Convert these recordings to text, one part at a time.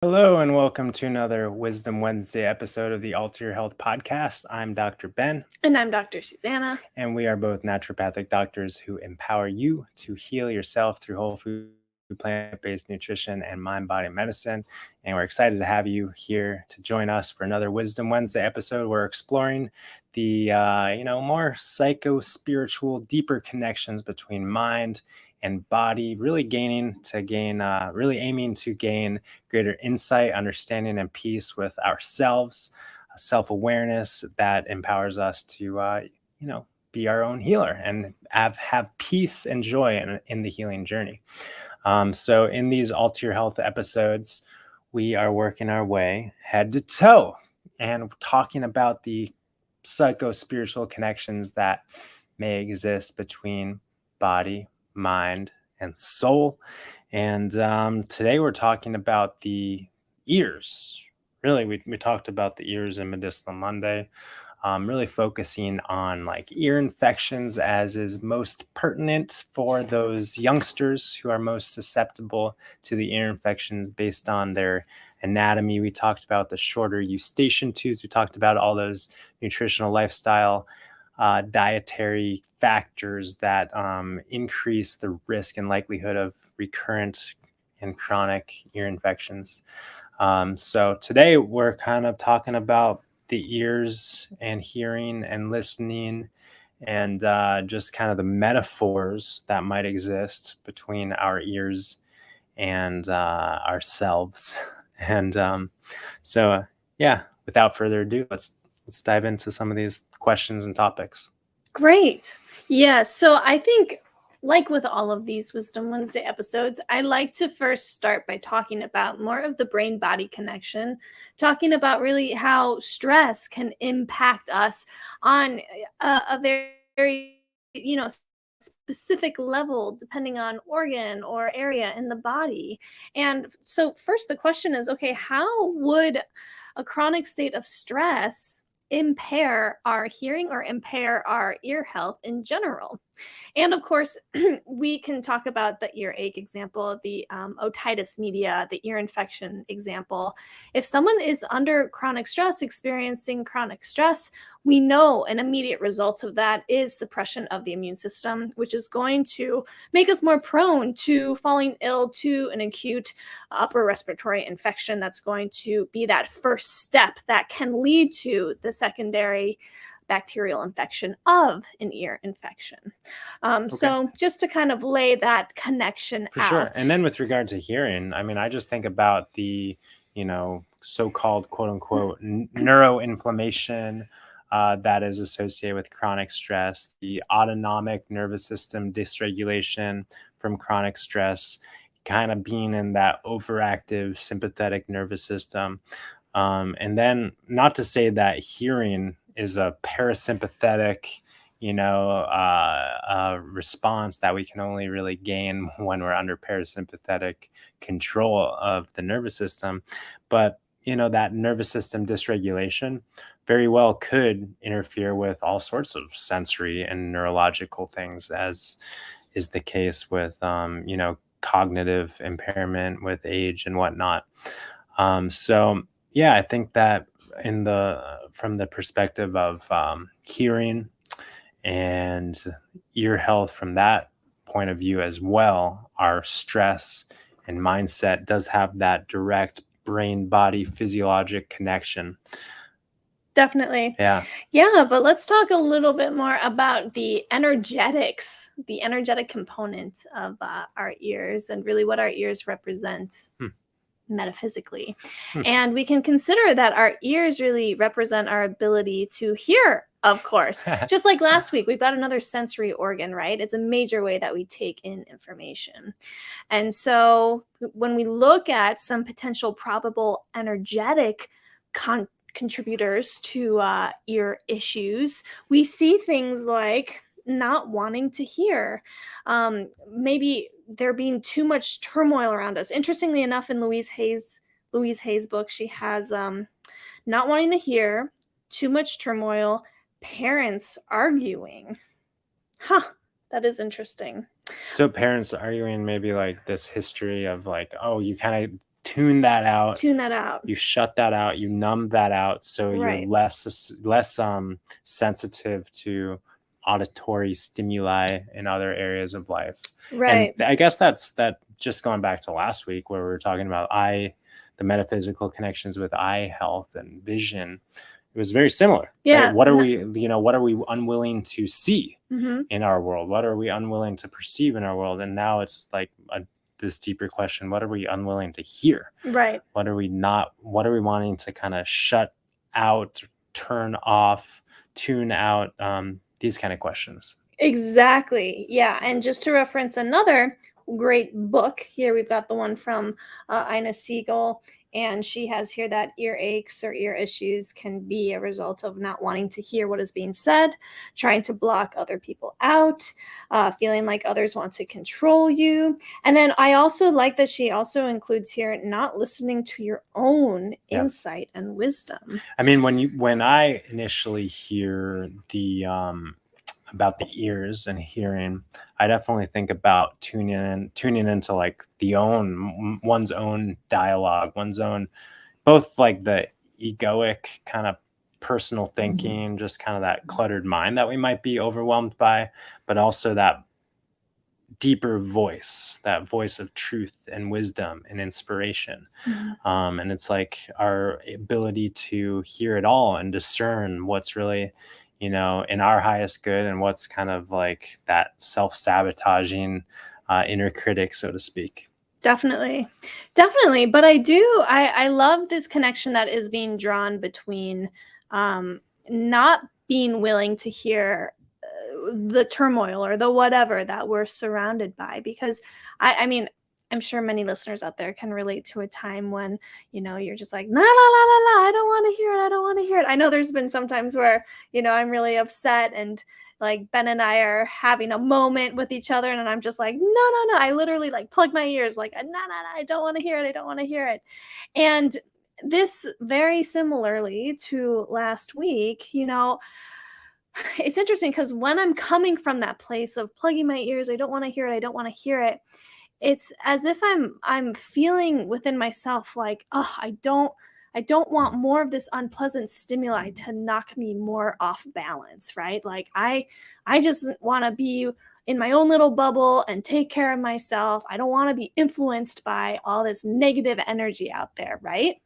Hello and welcome to another Wisdom Wednesday episode of the Alter Your Health podcast. I'm Dr. Ben. And I'm Dr. Susanna. And we are both naturopathic doctors who empower you to heal yourself through whole food, plant-based nutrition, and mind-body medicine. And we're excited to have you here to join us for another Wisdom Wednesday episode. We're exploring the more psychospiritual, deeper connections between mind and body, really aiming to gain greater insight, understanding, and peace with ourselves, self-awareness that empowers us to, be our own healer and have peace and joy in the healing journey. So in these Alter Your Health episodes, we are working our way head to toe and talking about the psycho-spiritual connections that may exist between body, mind, and soul. And today we're talking about the ears. Really, we talked about the ears in Medicinal Monday, really focusing on like ear infections as is most pertinent for those youngsters who are most susceptible to the ear infections based on their anatomy. We talked about the shorter eustachian tubes. We talked about all those nutritional lifestyle dietary factors that increase the risk and likelihood of recurrent and chronic ear infections. So today we're kind of talking about the ears and hearing and listening and just kind of the metaphors that might exist between our ears and ourselves. And without further ado, let's dive into some of these questions and topics. Great. Yeah. So I think, like with all of these Wisdom Wednesday episodes, I like to first start by talking about more of the brain-body connection, talking about really how stress can impact us on a very, specific level depending on organ or area in the body. And so first the question is, okay, how would a chronic state of stress impair our hearing or impair our ear health in general? And of course, we can talk about the earache example, the otitis media, the ear infection example. If someone is under chronic stress, experiencing chronic stress, we know an immediate result of that is suppression of the immune system, which is going to make us more prone to falling ill to an acute upper respiratory infection. That's going to be that first step that can lead to the secondary bacterial infection of an ear infection. So just to kind of lay that connection For out. sure. And then with regard to hearing, I mean, I just think about the, so-called quote unquote neuroinflammation that is associated with chronic stress, the autonomic nervous system dysregulation from chronic stress, kind of being in that overactive sympathetic nervous system. And then not to say that hearing is a parasympathetic, response that we can only really gain when we're under parasympathetic control of the nervous system. But, that nervous system dysregulation very well could interfere with all sorts of sensory and neurological things, as is the case with, cognitive impairment with age and whatnot. I think that from the perspective of hearing and ear health from that point of view as well, our stress and mindset does have that direct brain-body physiologic connection. Definitely. Yeah, but let's talk a little bit more about the energetic component of our ears and really what our ears represent metaphysically. And we can consider that our ears really represent our ability to hear, of course. Just like last week, we've got another sensory organ, right? It's a major way that we take in information. And so when we look at some potential probable energetic contributors to ear issues, we see things like not wanting to hear, maybe there being too much turmoil around us. Interestingly enough, in Louise Hay's book, she has not wanting to hear, too much turmoil, parents arguing. That is interesting. So parents arguing, maybe like this history of like, oh, you kind of tune that out, Tune that out. you shut that out, you numb that out, so you're Right. less sensitive to auditory stimuli in other areas of life. And Right. I guess that just going back to last week where we were talking about the metaphysical connections with eye health and vision, it was very similar, right? Yeah. What are we unwilling to see Mm-hmm. in our world? What are we unwilling to perceive in our world? And now it's like this deeper question: what are we unwilling to hear? Right. What are we wanting to kind of shut out, turn off, tune out? These kind of questions. Exactly. Yeah. And just to reference another great book, here we've got the one from Ina Siegel. And she has here that ear aches or ear issues can be a result of not wanting to hear what is being said, trying to block other people out, feeling like others want to control you. And then I also like that she also includes here not listening to your own Yeah. insight and wisdom. I mean, when I initially hear the about the ears and hearing, I definitely think about tuning into like one's own dialogue, one's own, both like the egoic kind of personal thinking, just kind of that cluttered mind that we might be overwhelmed by, but also that deeper voice, that voice of truth and wisdom and inspiration. Mhm. And it's like our ability to hear it all and discern what's really, in our highest good, and what's kind of like that self-sabotaging inner critic, so to speak. Definitely. Definitely. But I love this connection that is being drawn between not being willing to hear the turmoil or the whatever that we're surrounded by. Because I mean, I'm sure many listeners out there can relate to a time when, you're just like, la, la, la, la, la, I don't want to hear it. I don't want to hear it. I know there's been some times where, I'm really upset and like Ben and I are having a moment with each other and I'm just like, no, no, no. I literally like plug my ears like, no, no, no, I don't want to hear it. I don't want to hear it. And this very similarly to last week, it's interesting because when I'm coming from that place of plugging my ears, I don't want to hear it. I don't want to hear it. It's as if I'm feeling within myself like, oh, I don't want more of this unpleasant stimuli to knock me more off balance, right? Like I just want to be in my own little bubble and take care of myself. I don't want to be influenced by all this negative energy out there, right?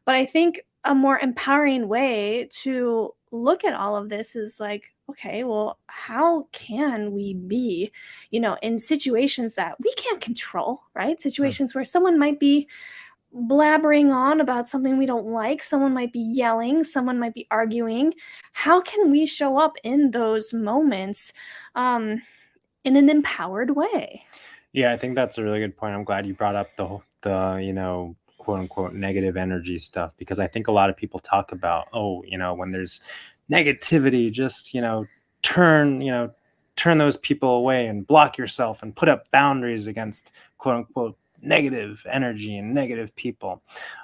But I think a more empowering way to look at all of this is like, okay, well, how can we be, in situations that we can't control, right? Mm. Situations where someone might be blabbering on about something we don't like, someone might be yelling, someone might be arguing. How can we show up in those moments um, in an empowered way? Yeah, I think that's a really good point. I'm glad you brought up the quote unquote negative energy stuff, because I think a lot of people talk about, oh, when there's negativity, just, turn those people away and block yourself and put up boundaries against quote unquote negative energy and negative people.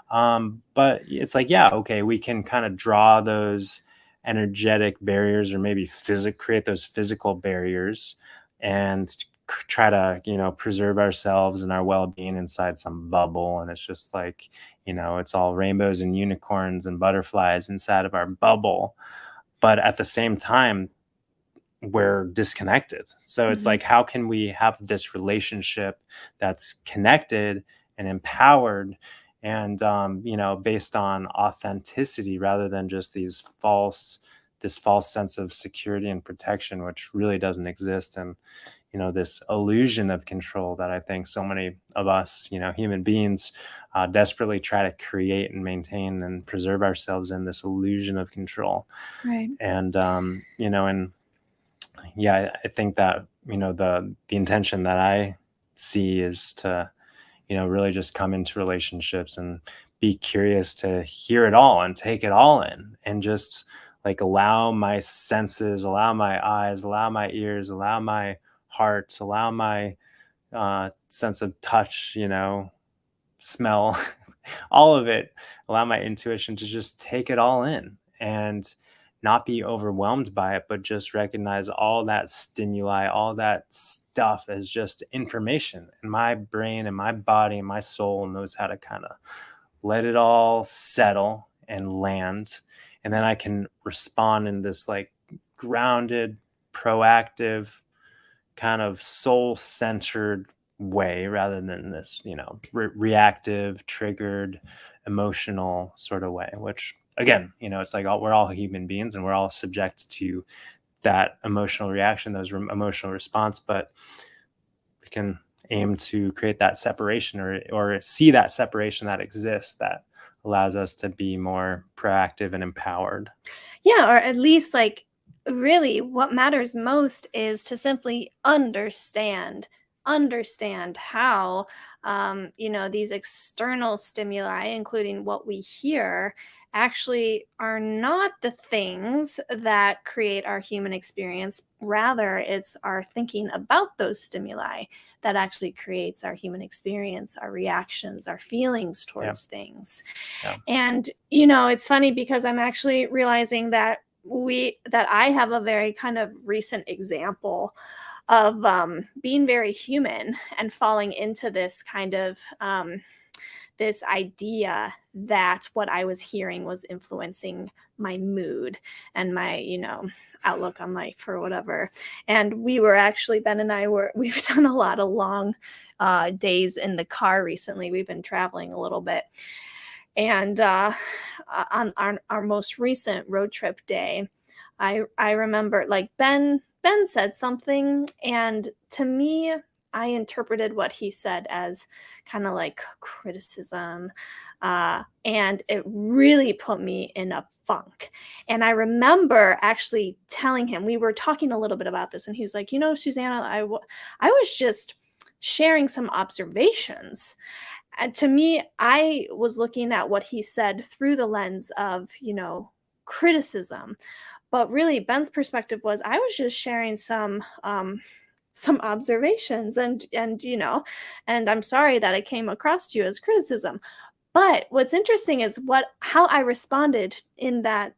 But it's like, yeah, okay, we can kind of draw those energetic barriers, or maybe create those physical barriers, and try to preserve ourselves and our well-being inside some bubble. And it's just like, it's all rainbows and unicorns and butterflies inside of our bubble, but at the same time we're disconnected. So it's Mhm. like, how can we have this relationship that's connected and empowered, and based on authenticity, rather than just this false sense of security and protection, which really doesn't exist, and this illusion of control that I think so many of us, human beings, desperately try to create and maintain and preserve ourselves in this illusion of control. Right. And and yeah, I think that the intention that I see is to really just come into relationships and be curious to hear it all and take it all in, and just like allow my senses, allow my eyes, allow my ears, allow my heart, allow my sense of touch, smell, all of it, allow my intuition to just take it all in, and not be overwhelmed by it, but just recognize all that stimuli, all that stuff as just information. And my brain and my body and my soul knows how to kind of let it all settle and land. And then I can respond in this like grounded, proactive, kind of soul centered way rather than this, reactive, triggered, emotional sort of way, which again, it's like we're all human beings and we're all subject to that emotional reaction, those emotional response, but we can aim to create that separation or see that separation that exists that allows us to be more proactive and empowered. Yeah, or at least like really what matters most is to simply understand how these external stimuli, including what we hear, actually are not the things that create our human experience. Rather, it's our thinking about those stimuli that actually creates our human experience, our reactions, our feelings Yeah. towards things. Yeah. And it's funny because I'm actually realizing that I have a very kind of recent example of being very human and falling into this kind of this idea that what I was hearing was influencing my mood and my outlook on life or whatever. And we were actually, Ben and we've done a lot of long days in the car recently. We've been traveling a little bit. And on our most recent road trip day, I remember like Ben said something, and to me, I interpreted what he said as kind of like criticism, and it really put me in a funk. And I remember actually telling him, we were talking a little bit about this, and he was like, Susanna, I was just sharing some observations. And to me, I was looking at what he said through the lens of, criticism. But really, Ben's perspective was I was just sharing some observations, and I'm sorry that it came across to you as criticism. But what's interesting is how I responded in that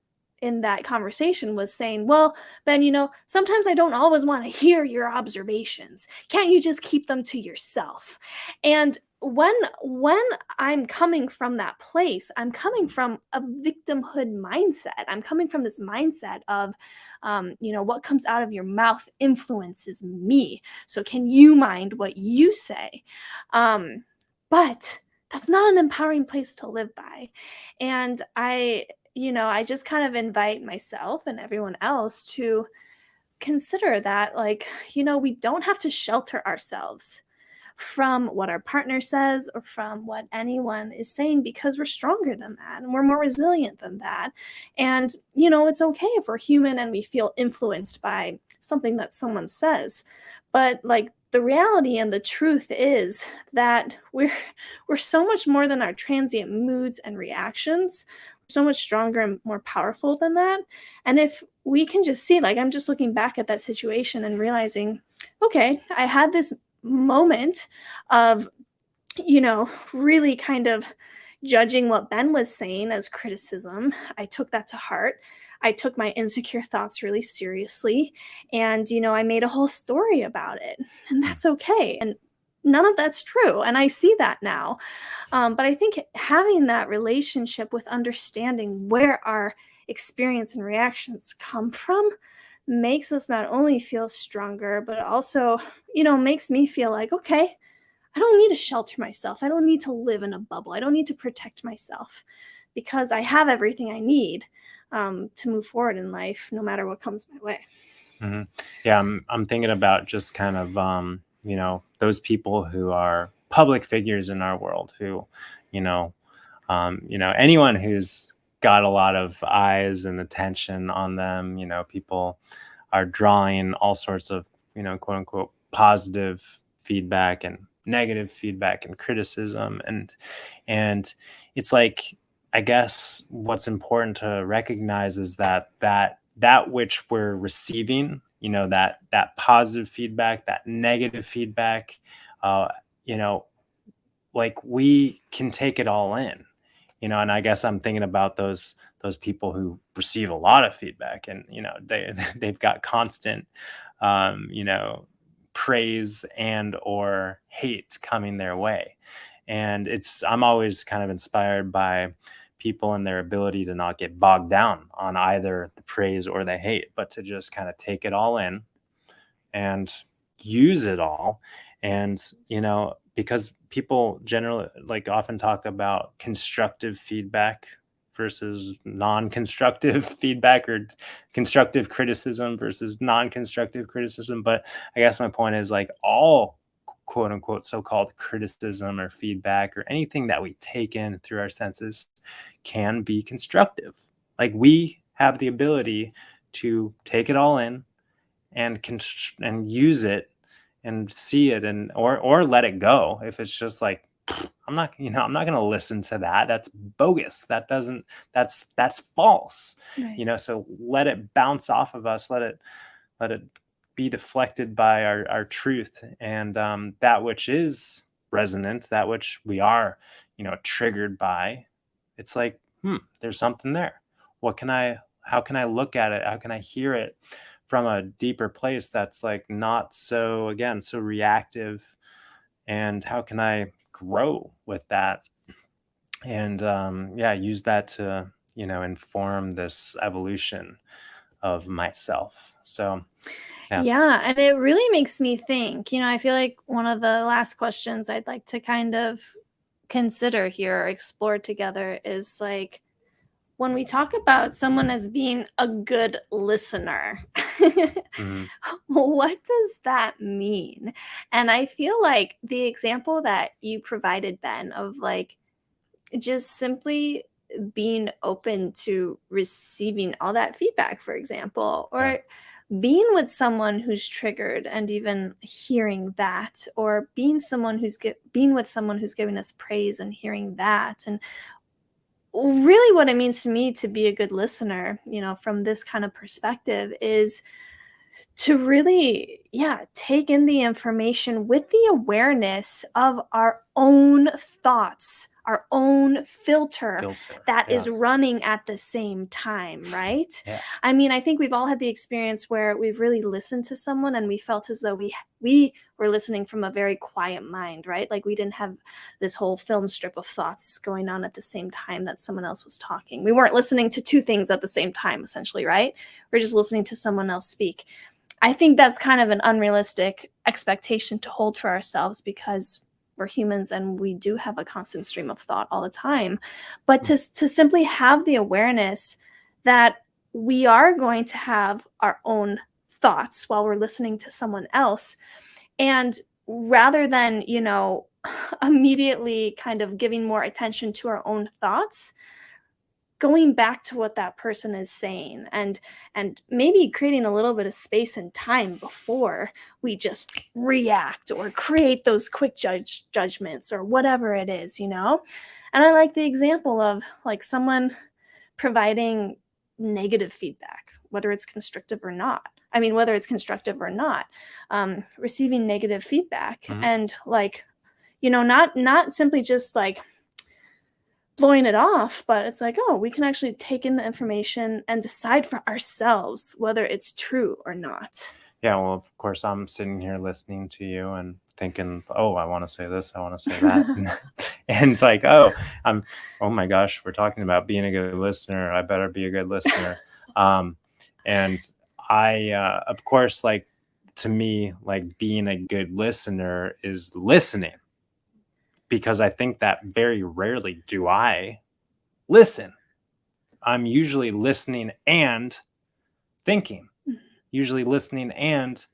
conversation was saying, well, Ben, sometimes I don't always want to hear your observations. Can't you just keep them to yourself? And when I'm coming from that place, I'm coming from a victimhood mindset. I'm coming from this mindset of, what comes out of your mouth influences me. So can you mind what you say? But that's not an empowering place to live by. And I just kind of invite myself and everyone else to consider that, like, we don't have to shelter ourselves from what our partner says or from what anyone is saying, because we're stronger than that and we're more resilient than that. And, it's okay if we're human and we feel influenced by something that someone says. But like the reality and the truth is that we're so much more than our transient moods and reactions. We're so much stronger and more powerful than that. And if we can just see, like, I'm just looking back at that situation and realizing, okay, I had this moment of, really kind of judging what Ben was saying as criticism. I took that to heart. I took my insecure thoughts really seriously. And, I made a whole story about it. And that's okay. And none of that's true. And I see that now. But I think having that relationship with understanding where our experience and reactions come from makes us not only feel stronger, but also, makes me feel like, okay, I don't need to shelter myself. I don't need to live in a bubble. I don't need to protect myself because I have everything I need to move forward in life, no matter what comes my way. Mm-hmm. Yeah, I'm thinking about just kind of those people who are public figures in our world who, anyone who's got a lot of eyes and attention on them, people are drawing all sorts of, quote unquote positive feedback and negative feedback and criticism, and it's like, I guess what's important to recognize is that which we're receiving, that positive feedback, that negative feedback, uh, like we can take it all in. and I guess I'm thinking about those people who receive a lot of feedback, and they've got constant praise and or hate coming their way. And I'm always kind of inspired by people and their ability to not get bogged down on either the praise or the hate, but to just kind of take it all in and use it all. And because people generally like often talk about constructive feedback versus non-constructive feedback, or constructive criticism versus non-constructive criticism. But I guess my point is, like, all quote unquote so-called criticism or feedback or anything that we take in through our senses can be constructive. Like, we have the ability to take it all in and and use it and see it, and or let it go if it's just like, I'm not going to listen to that. That's bogus. That's false. Right. So let it bounce off of us. Let it be deflected by our truth, and that which is resonant, that which we are, triggered by. It's like, there's something there. How can I look at it? How can I hear it from a deeper place that's like not so reactive? And how can I grow with that? And use that to, inform this evolution of myself. So yeah. Yeah, and it really makes me think. I feel like one of the last questions I'd like to kind of consider here or explore together is like, when we talk about someone as being a good listener, Mhm. what does that mean? And I feel like the example that you provided, Ben, of like just simply being open to receiving all that feedback, for example, Yeah. or being with someone who's triggered and even hearing that, or being with someone who's giving us praise and hearing that. And really what it means to me to be a good listener, from this kind of perspective, is to really, take in the information with the awareness of our own thoughts, our own filter that Yeah. is running at the same time, right? Yeah. I mean, I think we've all had the experience where we've really listened to someone and we felt as though we were listening from a very quiet mind, right? Like we didn't have this whole film strip of thoughts going on at the same time that someone else was talking. We weren't listening to two things at the same time, essentially, right? We're just listening to someone else speak. I think that's kind of an unrealistic expectation to hold for ourselves, because we're humans and we do have a constant stream of thought all the time. But to simply have the awareness that we are going to have our own thoughts while we're listening to someone else, and rather than, immediately kind of giving more attention to our own thoughts, going back to what that person is saying, and maybe creating a little bit of space and time before we just react or create those quick judgments or whatever it is. And I like the example of like someone providing negative feedback, whether it's constructive or not. Receiving negative feedback, Mhm. and like, not simply just like blowing it off, but it's like, oh, we can actually take in the information and decide for ourselves whether it's true or not. Yeah, well, of course, I'm sitting here listening to you and thinking, oh, I want to say this, I want to say that. And like, oh my gosh, we're talking about being a good listener. I better be a good listener. And of course, like, to me, like, being a good listener is listening, because I think that very rarely do I listen. I'm usually listening and thinking, Mhm. usually listening and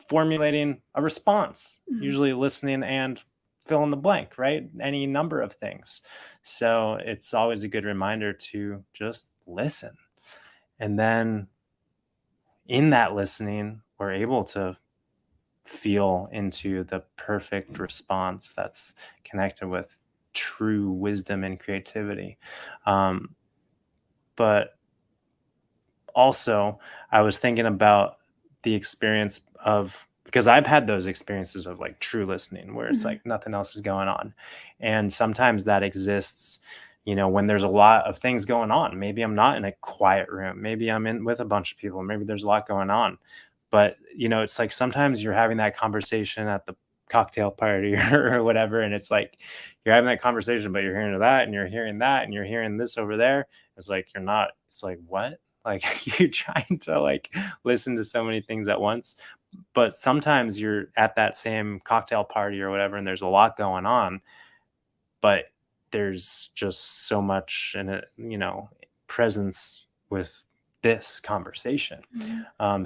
formulating a response, Mhm. usually listening and fill in the blank, right? Any number of things. So it's always a good reminder to just listen. And then in that listening, we're able to feel into the perfect response that's connected with true wisdom and creativity. Um, but also, I was thinking about the experience of, because I've had those experiences of like true listening where it's Mhm. like nothing else is going on. And sometimes that exists when there's a lot of things going on. Maybe I'm not in a quiet room. Maybe I'm in with a bunch of people. Maybe there's a lot going on. But, it's like sometimes you're having that conversation at the cocktail party or whatever. And it's like you're having that conversation, but you're hearing that and you're hearing that and you're hearing this over there. It's like you're not. It's like, what? Like you're trying to like listen to so many things at once. But sometimes you're at that same cocktail party or whatever, and there's a lot going on. But there's just so much in it, presence with this conversation.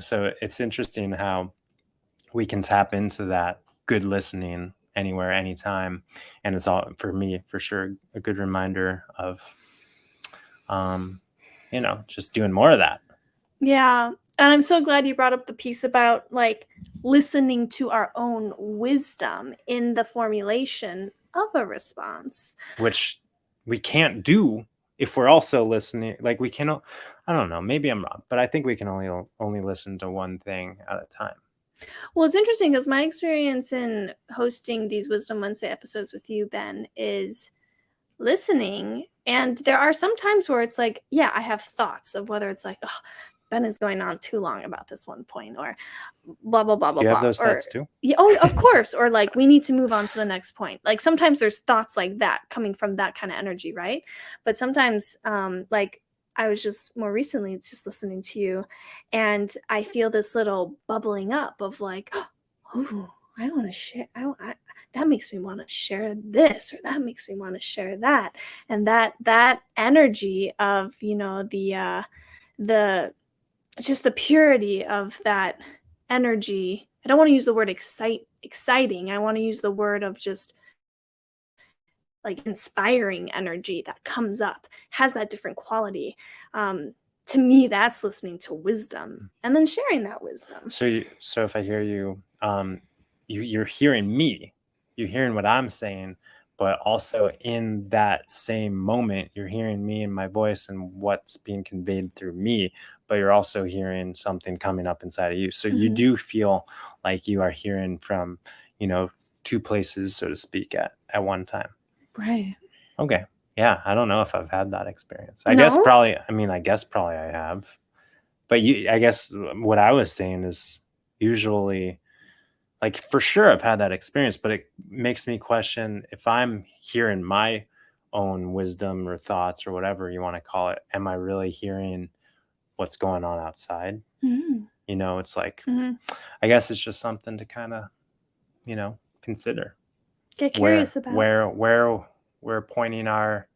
So it's interesting how we can tap into that good listening anywhere, anytime. And it's all, for me, for sure, a good reminder of, just doing more of that. Yeah. And I'm so glad you brought up the piece about like listening to our own wisdom in the formulation of a response. Which we can't do if we're also listening. Like we cannot, I don't know, maybe I'm wrong, but I think we can only listen to one thing at a time. Well, it's interesting because my experience in hosting these Wisdom Wednesday episodes with you, Ben, is listening. And there are some times where it's like, yeah, I have thoughts of whether it's like, oh, Ben is going on too long about this one point, or blah, blah, blah, blah, You have blah. those thoughts too? Yeah, oh, of course. Or like, we need to move on to the next point. Like sometimes there's thoughts like that coming from that kind of energy, right? But sometimes like I was just more recently just listening to you and I feel this little bubbling up of like, oh, I want to share. That makes me want to share this, or that makes me want to share that. And that energy of, the just the purity of that energy. I don't want to use the word exciting. I want to use the word of just like inspiring energy that comes up, has that different quality. To me, that's listening to wisdom and then sharing that wisdom. So if I hear you, you're hearing me, you're hearing what I'm saying, but also in that same moment, you're hearing me and my voice and what's being conveyed through me, but you're also hearing something coming up inside of you. So you do feel like you are hearing from, two places, so to speak, at one time. Right. Okay. Yeah. I don't know if I've had that experience. I No? guess probably I have. But I guess what I was saying is usually, like, for sure I've had that experience, but it makes me question if I'm hearing my own wisdom or thoughts or whatever you want to call it, am I really hearing what's going on outside? It's like, I guess it's just something to kind of, consider. Get curious about where we're pointing our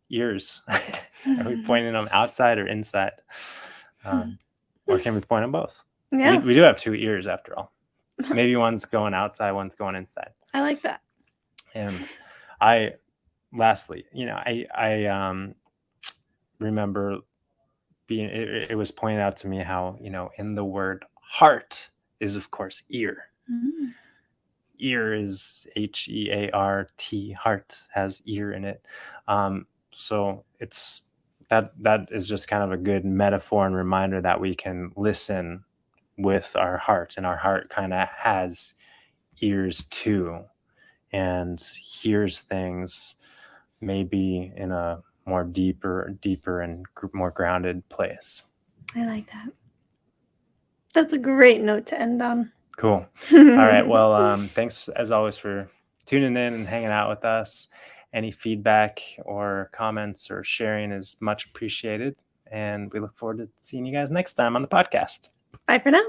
ears. Are we pointing them outside or inside? Or can we point them both? Yeah. We do have two ears after all. Maybe one's going outside, one's going inside. I like that. And lastly, I remember it was pointed out to me how, in the word heart is of course ear. Ear is HEART, heart has ear in it. So it's that is just kind of a good metaphor and reminder that we can listen with our heart, and our heart kind of has ears too, and hears things maybe in a more deeper and more grounded place. I like that. That's a great note to end on. Cool. All right. Well, thanks as always for tuning in and hanging out with us. Any feedback or comments or sharing is much appreciated. And we look forward to seeing you guys next time on the podcast. Bye for now.